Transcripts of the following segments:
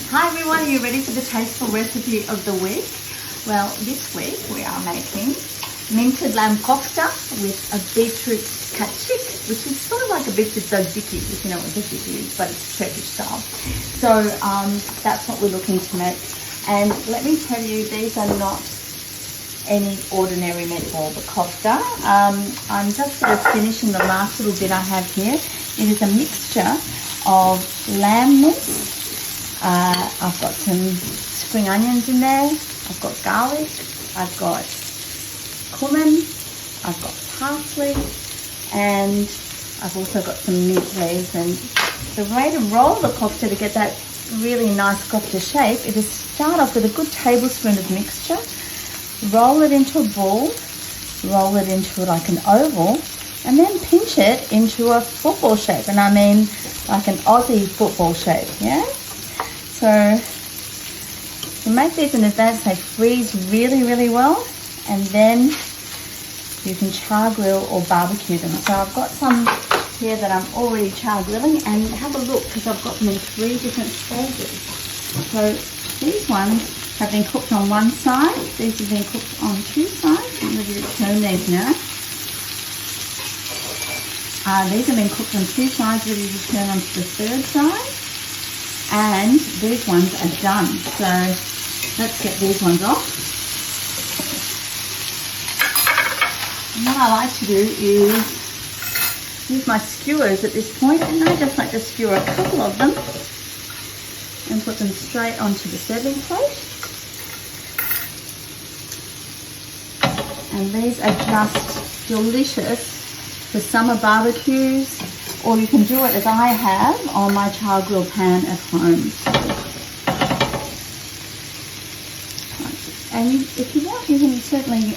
Hi everyone, are you ready for the tasteful recipe of the week? Well, this week we are making minted lamb kofta with a beetroot cacik, which is sort of like a beetroot tzatziki, if you know what tzatziki is, but it's Turkish style. So that's what we're looking to make. And let me tell you, these are not any ordinary meatball, the kofta. I'm just sort of finishing the last little bit I have here. It is a mixture of lamb mince. I've got some spring onions in there, I've got garlic, I've got cumin, I've got parsley, and I've also got some mint leaves. And the way to roll the kofta to get that really nice kofta shape is to start off with a good tablespoon of mixture, roll it into a ball, roll it into like an oval, and then pinch it into a football shape. And I mean like an Aussie football shape, yeah? So to make these in advance, they freeze really, really well, and then you can char grill or barbecue them. So I've got some here that I'm already char grilling, and have a look because I've got them in 3 different stages. So these ones have been cooked on one side, these have been cooked on 2 sides. I'm going to turn these now. These have been cooked on 2 sides, ready to turn onto the 3rd side. And these ones are done. So let's get these ones off. And what I like to do is use my skewers at this point, and I just like to skewer a couple of them and put them straight onto the serving plate. And these are just delicious for summer barbecues, or you can do it as I have on my char grill pan at home. And if you want, you can certainly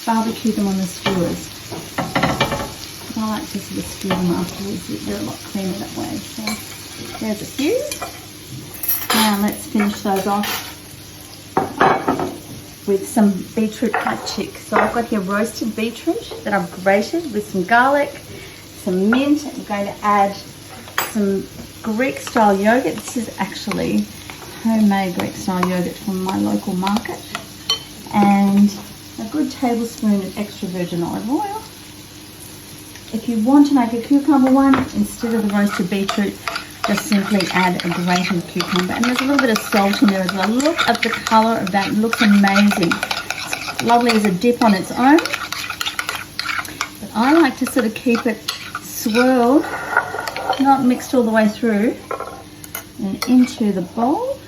barbecue them on the skewers. But I like to sort of skew them afterwards. They're a lot cleaner that way. So there's a few. Now let's finish those off with some beetroot cacik. So I've got here roasted beetroot that I've grated with some garlic, some mint. I'm going to add some Greek style yogurt. This is actually homemade Greek style yogurt from my local market, and a good tablespoon of extra virgin olive oil. If you want to make a cucumber one, instead of the roasted beetroot, just simply add a grated cucumber. And there's a little bit of salt in there as well. Look at the colour of that, it looks amazing. It's lovely as a dip on its own. But I like to sort of keep it swirled, not mixed all the way through, and into the bowl.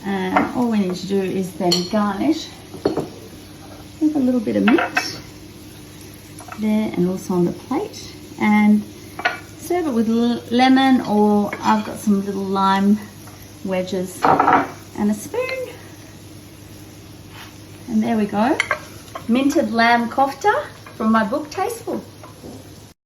And all we need to do is then garnish with a little bit of mint there and also on the plate, and serve it with lemon, or I've got some little lime wedges and a spoon. And there we go, minted lamb kofta from my book Tasteful.